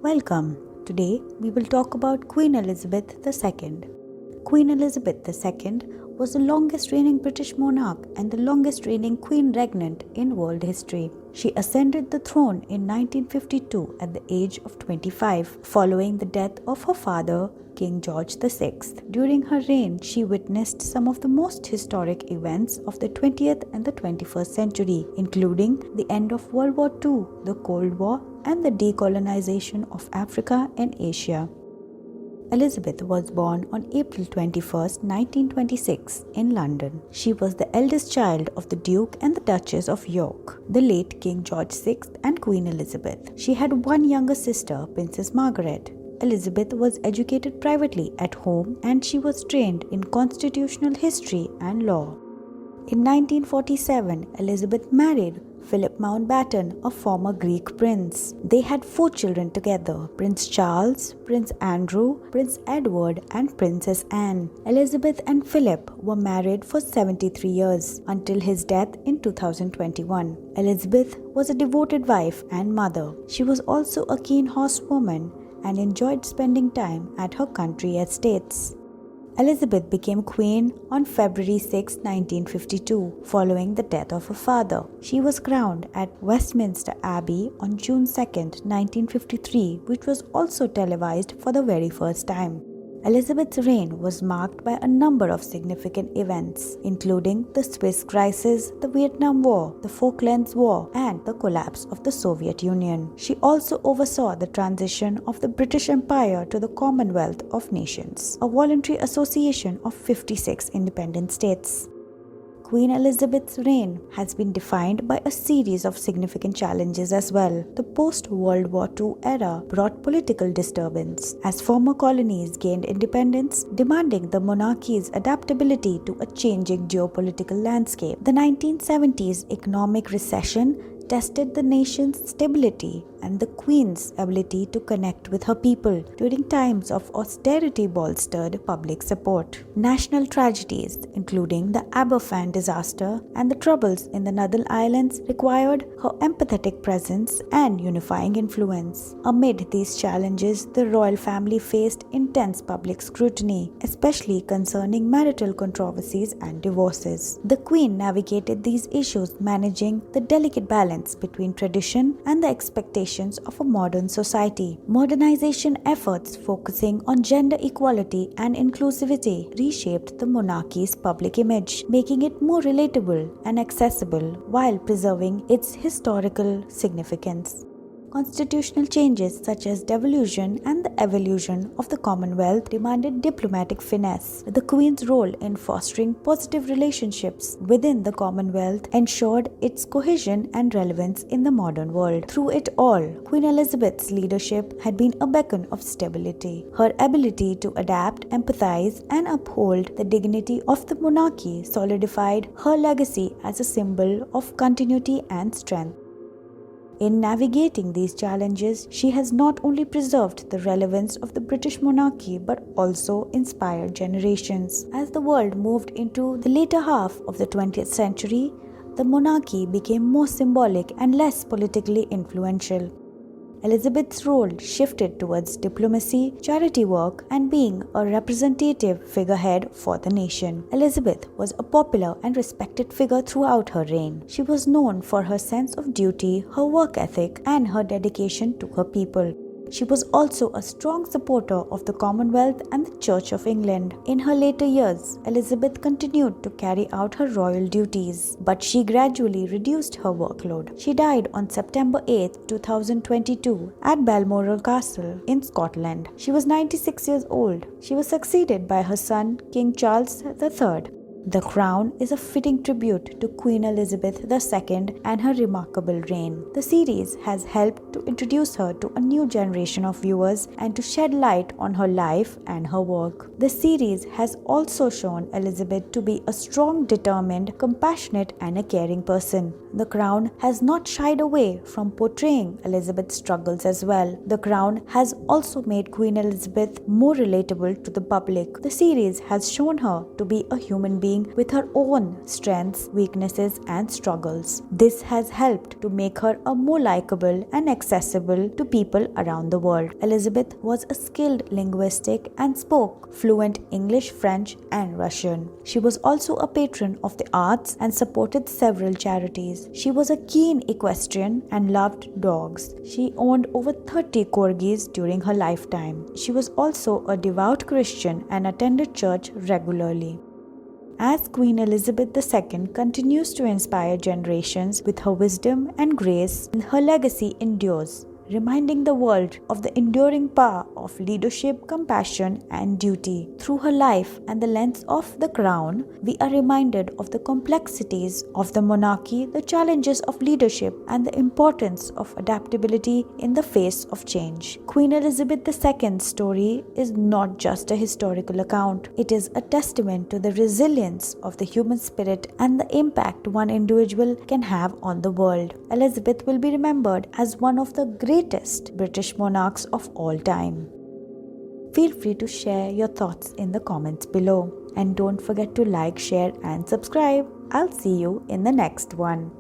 Welcome. Today we will talk about Queen Elizabeth II. Queen Elizabeth II was the longest reigning British monarch and the longest reigning queen regnant in world history. She ascended the throne in 1952 at the age of 25, following the death of her father, King George VI. During her reign, she witnessed some of the most historic events of the 20th and the 21st century, including the end of World War II, the Cold War, and the decolonization of Africa and Asia. Elizabeth was born on April 21, 1926, in London. She was the eldest child of the Duke and the Duchess of York, the late King George VI and Queen Elizabeth. She had one younger sister, Princess Margaret. Elizabeth was educated privately at home and she was trained in constitutional history and law. In 1947, Elizabeth married Philip Mountbatten, a former Greek prince. They had 4 children together: Prince Charles, Prince Andrew, Prince Edward, and Princess Anne. Elizabeth and Philip were married for 73 years until his death in 2021. Elizabeth was a devoted wife and mother. She was also a keen horsewoman and enjoyed spending time at her country estates. Elizabeth became queen on February 6, 1952, following the death of her father. She was crowned at Westminster Abbey on June 2, 1953, which was also televised for the very first time. Elizabeth's reign was marked by a number of significant events, including the Suez Crisis, the Vietnam War, the Falklands War, and the collapse of the Soviet Union. She also oversaw the transition of the British Empire to the Commonwealth of Nations, a voluntary association of 56 independent states. Queen Elizabeth's reign has been defined by a series of significant challenges as well. The post-World War II era brought political disturbance as former colonies gained independence, demanding the monarchy's adaptability to a changing geopolitical landscape. The 1970s economic recession tested the nation's stability and the Queen's ability to connect with her people during times of austerity bolstered public support. National tragedies, including the Aberfan disaster and the troubles in the Northern Islands, required her empathetic presence and unifying influence. Amid these challenges, the royal family faced intense public scrutiny, especially concerning marital controversies and divorces. The Queen navigated these issues, managing the delicate balance between tradition and the expectations of a modern society. Modernization efforts focusing on gender equality and inclusivity reshaped the monarchy's public image, making it more relatable and accessible while preserving its historical significance. Constitutional changes such as devolution and the evolution of the Commonwealth demanded diplomatic finesse. The Queen's role in fostering positive relationships within the Commonwealth ensured its cohesion and relevance in the modern world. Through it all, Queen Elizabeth's leadership had been a beacon of stability. Her ability to adapt, empathize, and uphold the dignity of the monarchy solidified her legacy as a symbol of continuity and strength. In navigating these challenges, she has not only preserved the relevance of the British monarchy but also inspired generations. As the world moved into the later half of the 20th century, the monarchy became more symbolic and less politically influential. Elizabeth's role shifted towards diplomacy, charity work, and being a representative figurehead for the nation. Elizabeth was a popular and respected figure throughout her reign. She was known for her sense of duty, her work ethic, and her dedication to her people. She was also a strong supporter of the Commonwealth and the Church of England. In her later years, Elizabeth continued to carry out her royal duties, but she gradually reduced her workload. She died on September 8, 2022 at Balmoral Castle in Scotland. She was 96 years old. She was succeeded by her son, King Charles III. The Crown is a fitting tribute to Queen Elizabeth II and her remarkable reign. The series has helped to introduce her to a new generation of viewers and to shed light on her life and her work. The series has also shown Elizabeth to be a strong, determined, compassionate, and a caring person. The Crown has not shied away from portraying Elizabeth's struggles as well. The Crown has also made Queen Elizabeth more relatable to the public. The series has shown her to be a human being being with her own strengths, weaknesses, and struggles. This has helped to make her a more likable and accessible to people around the world. Elizabeth was a skilled linguistic and spoke fluent English, French, and Russian. She was also a patron of the arts and supported several charities. She was a keen equestrian and loved dogs. She owned over 30 corgis during her lifetime. She was also a devout Christian and attended church regularly. As Queen Elizabeth II continues to inspire generations with her wisdom and grace, her legacy endures, reminding the world of the enduring power of leadership, compassion, and duty. Through her life and the lens of the crown, we are reminded of the complexities of the monarchy, the challenges of leadership, and the importance of adaptability in the face of change. Queen Elizabeth II's story is not just a historical account. It is a testament to the resilience of the human spirit and the impact one individual can have on the world. Elizabeth will be remembered as one of the greatest British monarchs of all time. Feel free to share your thoughts in the comments below. And don't forget to like, share, and subscribe. I'll see you in the next one.